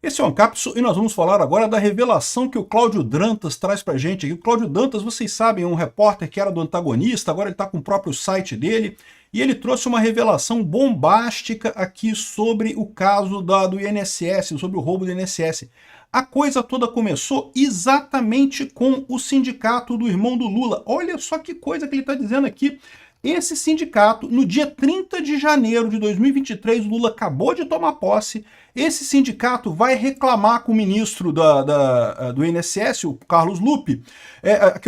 Esse é o Ancapsu e nós vamos falar agora da revelação que o Cláudio Dantas traz pra gente aqui. O Cláudio Dantas, vocês sabem, é um repórter que era do Antagonista, agora ele está com o próprio site dele, e ele trouxe uma revelação bombástica aqui sobre o caso do INSS, sobre o roubo do INSS. A coisa toda começou exatamente com o sindicato do irmão do Lula. Olha só que coisa que ele está dizendo aqui. Esse sindicato, no dia 30 de janeiro de 2023, o Lula acabou de tomar posse, esse sindicato vai reclamar com o ministro do INSS, o Carlos Lupe,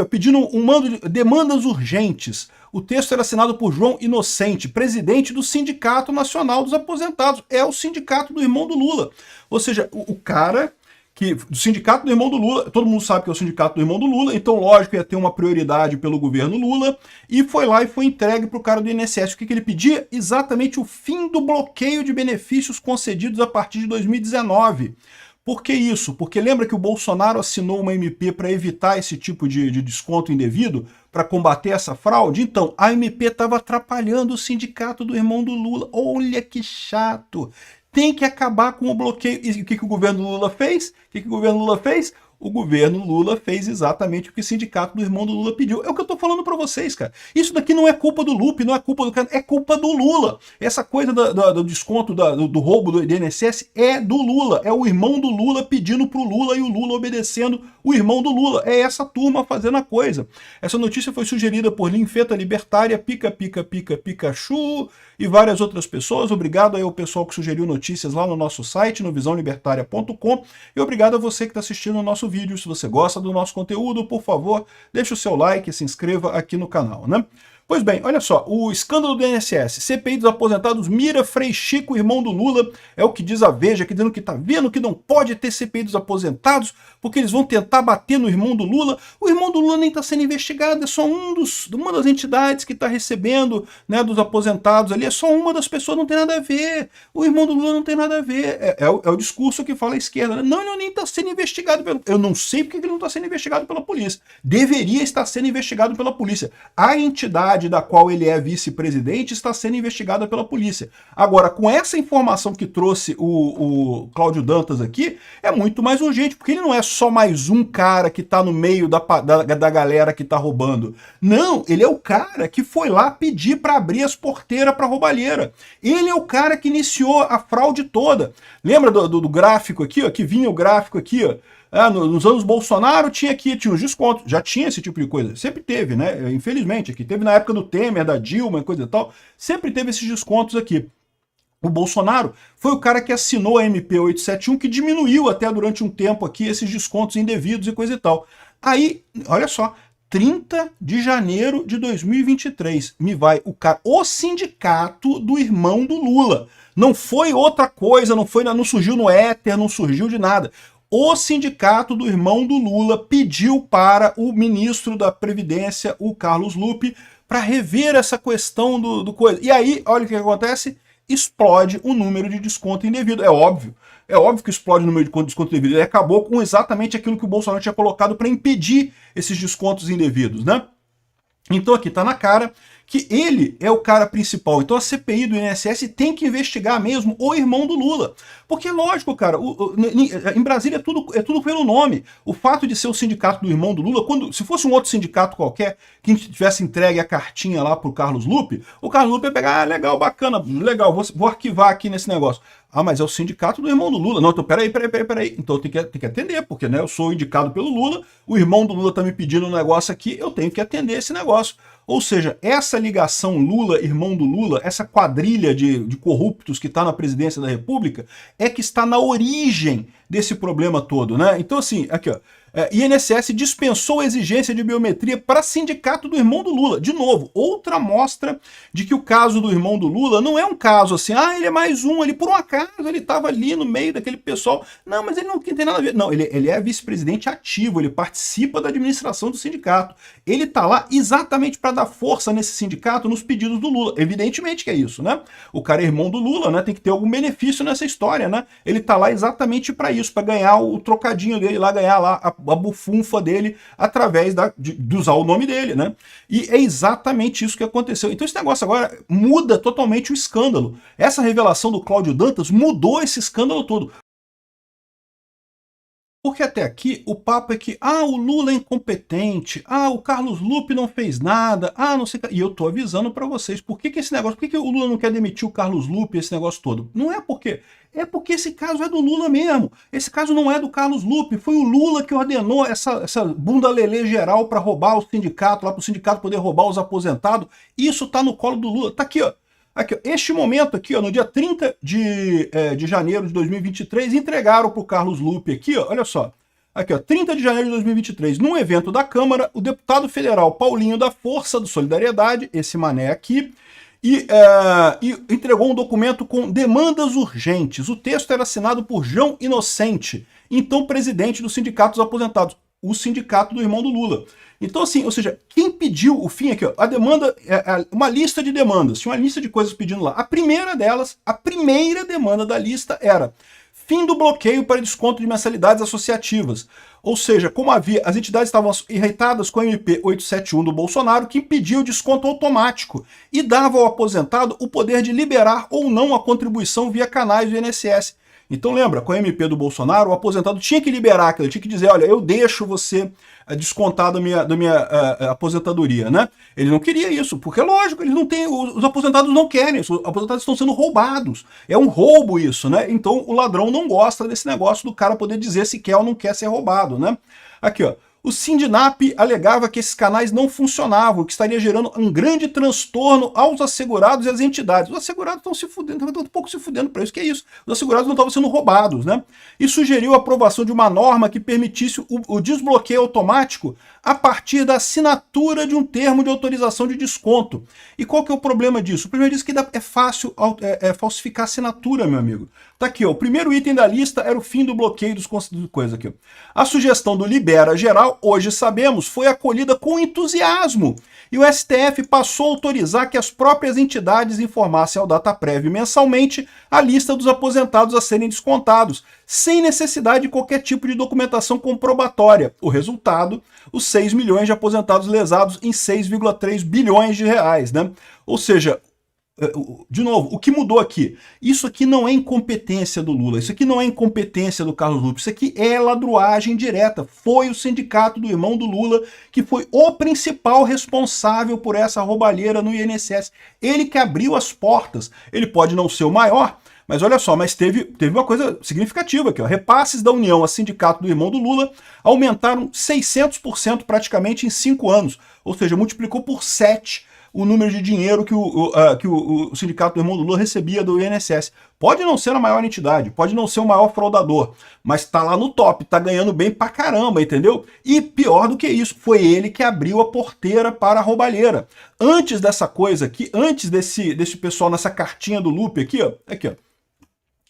pedindo demandas urgentes. O texto era assinado por João Inocente, presidente do Sindicato Nacional dos Aposentados. É o sindicato do irmão do Lula. Ou seja, o cara... do sindicato do irmão do Lula, todo mundo sabe que é o sindicato do irmão do Lula, então lógico ia ter uma prioridade pelo governo Lula, e foi lá e foi entregue para o cara do INSS. O que ele pedia? Exatamente o fim do bloqueio de benefícios concedidos a partir de 2019. Por que isso? Porque lembra que o Bolsonaro assinou uma MP para evitar esse tipo de desconto indevido, para combater essa fraude? Então, a MP estava atrapalhando o sindicato do irmão do Lula. Olha que chato! Tem que acabar com o bloqueio. E o que o governo Lula fez? O governo Lula fez? O governo Lula fez exatamente o que o sindicato do irmão do Lula pediu. É o que eu tô falando para vocês, cara. Isso daqui não é culpa do Lupe, não é culpa do cara, é culpa do Lula. Essa coisa do desconto do roubo do INSS é do Lula. É o irmão do Lula pedindo pro Lula e o Lula obedecendo o irmão do Lula. É essa turma fazendo a coisa. Essa notícia foi sugerida por Linfeta Libertária, Pikachu e várias outras pessoas. Obrigado aí ao pessoal que sugeriu notícias lá no nosso site, no visãolibertaria.com, e obrigado a você que está assistindo o nosso vídeo. Se você gosta do nosso conteúdo, por favor, deixe o seu like e se inscreva aqui no canal, né? Pois bem, olha só, o escândalo do INSS, CPI dos aposentados mira Frei Chico, irmão do Lula, é o que diz a Veja, aqui dizendo que tá vendo que não pode ter CPI dos aposentados, porque eles vão tentar bater no irmão do Lula. O irmão do Lula nem está sendo investigado, é só uma das entidades que está recebendo, né, dos aposentados ali, é só uma das pessoas, não tem nada a ver. O irmão do Lula não tem nada a ver, é o discurso que fala a esquerda, né? Não, ele nem está sendo investigado, eu não sei porque ele não está sendo investigado pela polícia. Deveria estar sendo investigado pela polícia. A entidade da qual ele é vice-presidente está sendo investigada pela polícia. Agora, com essa informação que trouxe o Cláudio Dantas aqui, é muito mais urgente, porque ele não é só mais um cara que está no meio da galera que está roubando. Não, ele é o cara que foi lá pedir para abrir as porteiras para roubalheira. Ele é o cara que iniciou a fraude toda. Lembra do gráfico aqui, ó, que vinha o gráfico aqui, ó? Nos anos Bolsonaro tinha os descontos, já tinha esse tipo de coisa, sempre teve, né? Infelizmente, aqui teve na época do Temer, da Dilma, coisa e tal, sempre teve esses descontos aqui. O Bolsonaro foi o cara que assinou a MP 871, que diminuiu até durante um tempo aqui esses descontos indevidos e coisa e tal. Aí, olha só, 30 de janeiro de 2023, me vai o sindicato do irmão do Lula. Não foi outra coisa, não surgiu no éter, não surgiu de nada. O sindicato do irmão do Lula pediu para o ministro da Previdência, o Carlos Lupe, para rever essa questão do coisa. E aí, olha o que acontece, explode o número de desconto indevido. É óbvio que explode o número de desconto indevido. Ele acabou com exatamente aquilo que o Bolsonaro tinha colocado para impedir esses descontos indevidos, né? Então aqui está na cara que ele é o cara principal. Então a CPI do INSS tem que investigar mesmo o irmão do Lula. Porque, lógico, cara, em Brasília é tudo pelo nome. O fato de ser o sindicato do irmão do Lula, se fosse um outro sindicato qualquer que tivesse entregue a cartinha lá pro Carlos Lupe, o Carlos Lupe ia pegar, legal, bacana, legal, vou arquivar aqui nesse negócio. Mas é o sindicato do irmão do Lula. Não, então peraí. Então tem que atender, porque, né, eu sou indicado pelo Lula, o irmão do Lula tá me pedindo um negócio aqui, eu tenho que atender esse negócio. Ou seja, essa ligação Lula, irmão do Lula, essa quadrilha de corruptos que está na presidência da República, é que está na origem desse problema todo, né? Então, assim, aqui, ó. INSS dispensou a exigência de biometria para sindicato do irmão do Lula. De novo, outra amostra de que o caso do irmão do Lula não é um caso assim, ele é mais um, ele por um acaso ele estava ali no meio daquele pessoal. Não, mas ele não tem nada a ver. Não, ele é vice-presidente ativo, ele participa da administração do sindicato. Ele está lá exatamente para dar força nesse sindicato nos pedidos do Lula. Evidentemente que é isso, né? O cara é irmão do Lula, né? Tem que ter algum benefício nessa história, né? Ele está lá exatamente para isso, para ganhar o trocadinho dele lá, ganhar lá a bufunfa dele através de usar o nome dele, né? E é exatamente isso que aconteceu. Então esse negócio agora muda totalmente o escândalo. Essa revelação do Cláudio Dantas mudou esse escândalo todo. Porque até aqui o papo é que, o Lula é incompetente, o Carlos Lupe não fez nada, não sei o que. E eu tô avisando para vocês, por que esse negócio, por que o Lula não quer demitir o Carlos Lupe, esse negócio todo? Não é porque, é porque esse caso é do Lula mesmo. Esse caso não é do Carlos Lupe, foi o Lula que ordenou essa bunda lelê geral para roubar o sindicato, lá para o sindicato poder roubar os aposentados. Isso tá no colo do Lula, tá aqui, ó. Aqui, este momento aqui, ó, no dia 30 de janeiro de 2023, entregaram para o Carlos Lupe aqui, ó, olha só, aqui, ó, 30 de janeiro de 2023, num evento da Câmara, o deputado federal Paulinho da Força do Solidariedade, esse mané aqui, e entregou um documento com demandas urgentes. O texto era assinado por João Inocente, então presidente do Sindicato dos Aposentados, o sindicato do irmão do Lula. Então, assim, ou seja, quem pediu o fim aqui, ó, a demanda, uma lista de demandas, tinha uma lista de coisas pedindo lá. A primeira delas, a primeira demanda da lista era fim do bloqueio para desconto de mensalidades associativas. Ou seja, como havia, as entidades estavam irritadas com a MP 871 do Bolsonaro, que impedia o desconto automático e dava ao aposentado o poder de liberar ou não a contribuição via canais do INSS. Então lembra, com a MP do Bolsonaro, o aposentado tinha que liberar aquilo, tinha que dizer, olha, eu deixo você descontar da minha aposentadoria, né? Ele não queria isso, porque lógico, eles não têm, os aposentados não querem, os aposentados estão sendo roubados. É um roubo isso, né? Então o ladrão não gosta desse negócio do cara poder dizer se quer ou não quer ser roubado, né? Aqui, ó. O Sindinap alegava que esses canais não funcionavam, que estaria gerando um grande transtorno aos assegurados e às entidades. Os assegurados estão se fudendo, estão um pouco se fudendo para isso, que é isso. Os assegurados não estavam sendo roubados, né? E sugeriu a aprovação de uma norma que permitisse o desbloqueio automático a partir da assinatura de um termo de autorização de desconto. E qual que é o problema disso? O problema disso é que é fácil falsificar a assinatura, meu amigo. Tá aqui, ó, o primeiro item da lista era o fim do bloqueio dos coisas aqui. Ó. A sugestão do Libera Geral, hoje sabemos, foi acolhida com entusiasmo. E o STF passou a autorizar que as próprias entidades informassem ao Dataprev mensalmente a lista dos aposentados a serem descontados, sem necessidade de qualquer tipo de documentação comprobatória. O resultado, os 6 milhões de aposentados lesados em 6,3 bilhões de reais, né? Ou seja, de novo, o que mudou aqui? Isso aqui não é incompetência do Lula, isso aqui não é incompetência do Carlos Lupe, isso aqui é ladruagem direta. Foi o sindicato do irmão do Lula que foi o principal responsável por essa roubalheira no INSS. Ele que abriu as portas. Ele pode não ser o maior, mas olha só, mas teve uma coisa significativa aqui, ó. Repasses da União a sindicato do irmão do Lula aumentaram 600% praticamente em 5 anos, ou seja, multiplicou por 7 o número de dinheiro que o sindicato do irmão do Lula recebia do INSS. Pode não ser a maior entidade, pode não ser o maior fraudador, mas tá lá no top, tá ganhando bem pra caramba, entendeu? E pior do que isso, foi ele que abriu a porteira para a roubalheira. Antes dessa coisa aqui, antes desse pessoal nessa cartinha do Lupe aqui, ó,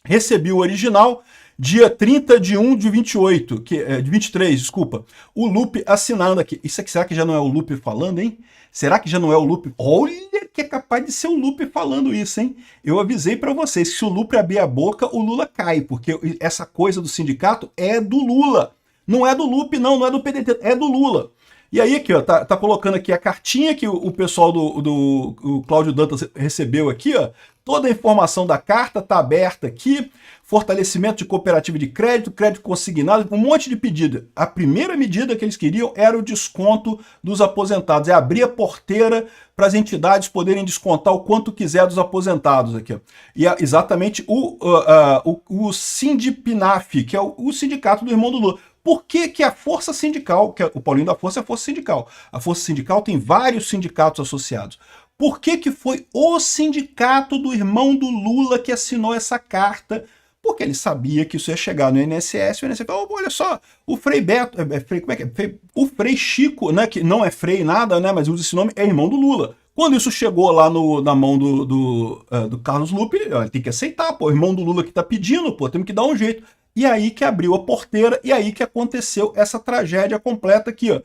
recebi o original, dia 30 de 1 de 28, de 23, desculpa. O Lupe assinando aqui. Isso aqui, será que já não é o Lupe falando, hein? Será que já não é o Lupe? Olha que é capaz de ser o Lupe falando isso, hein? Eu avisei para vocês que se o Lupe abrir a boca, o Lula cai, porque essa coisa do sindicato é do Lula. Não é do Lupe, não é do PDT, é do Lula. E aí aqui, ó, tá colocando aqui a cartinha que o pessoal do Cláudio Dantas recebeu aqui, ó. Toda a informação da carta tá aberta aqui. Fortalecimento de cooperativa de crédito, crédito consignado, um monte de pedido. A primeira medida que eles queriam era o desconto dos aposentados, é abrir a porteira para as entidades poderem descontar o quanto quiser dos aposentados aqui. Ó. E é exatamente o Sindipinaf, que é o sindicato do irmão do Lula. Por que a força sindical, que o Paulinho da Força é a força sindical, a força sindical tem vários sindicatos associados. Por que foi o sindicato do irmão do Lula que assinou essa carta? Porque ele sabia que isso ia chegar no INSS, o INSS falou, olha só, o Frei Beto, como é que é? O Frei Chico, né, que não é Frei nada, né, mas usa esse nome, é irmão do Lula. Quando isso chegou lá na mão do Carlos Lupe, ele tem que aceitar, pô, o irmão do Lula que tá pedindo, pô, temos que dar um jeito. E aí que abriu a porteira, e aí que aconteceu essa tragédia completa aqui, ó,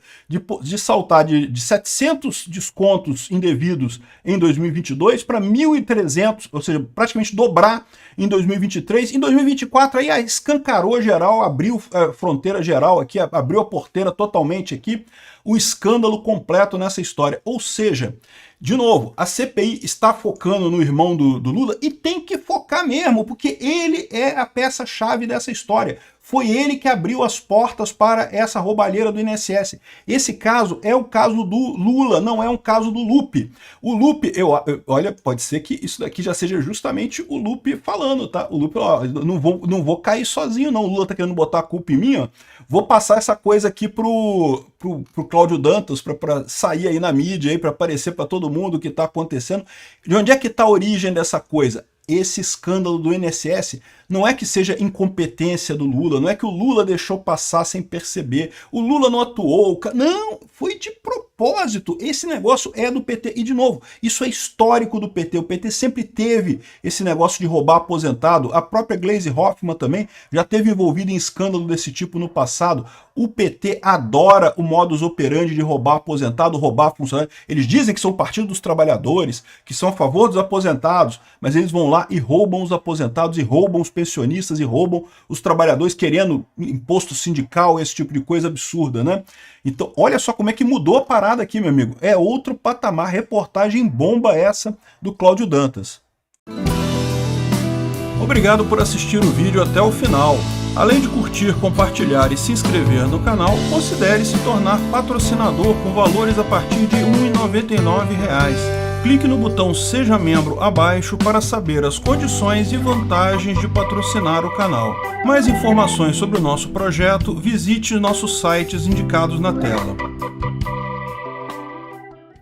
de saltar de 700 descontos indevidos em 2022 para 1.300, ou seja, praticamente dobrar em 2023. Em 2024 aí escancarou geral, abriu a fronteira geral aqui, abriu a porteira totalmente aqui, o escândalo completo nessa história. Ou seja, de novo, a CPI está focando no irmão do Lula e tem que focar mesmo, porque ele é a peça-chave dessa história. Foi ele que abriu as portas para essa roubalheira do INSS. Esse caso é o caso do Lula, não é um caso do Lupe. O Lupe, olha, pode ser que isso daqui já seja justamente o Lupe falando, tá? O Lupe, ó, não vou cair sozinho não, o Lula tá querendo botar a culpa em mim, ó. Vou passar essa coisa aqui pro Cláudio Dantas, para sair aí na mídia, aí, para aparecer para todo mundo o que está acontecendo. De onde é que está a origem dessa coisa? Esse escândalo do INSS não é que seja incompetência do Lula, não é que o Lula deixou passar sem perceber, o Lula não atuou, não, foi de propósito. Esse negócio é do PT. E, de novo, isso é histórico do PT. O PT sempre teve esse negócio de roubar aposentado. A própria Gleisi Hoffmann também já teve envolvida em escândalo desse tipo no passado. O PT adora o modus operandi de roubar aposentado, roubar funcionário. Eles dizem que são o Partido dos Trabalhadores, que são a favor dos aposentados, mas eles vão lá e roubam os aposentados, e roubam os pensionistas, e roubam os trabalhadores, querendo imposto sindical, esse tipo de coisa absurda, né? Então, olha só como é que mudou a parada aqui, meu amigo. É outro patamar, reportagem bomba essa do Cláudio Dantas. Obrigado por assistir o vídeo até o final. Além de curtir, compartilhar e se inscrever no canal, considere se tornar patrocinador com valores a partir de R$ 1,99. Clique no botão Seja Membro abaixo para saber as condições e vantagens de patrocinar o canal. Mais informações sobre o nosso projeto, visite nossos sites indicados na tela.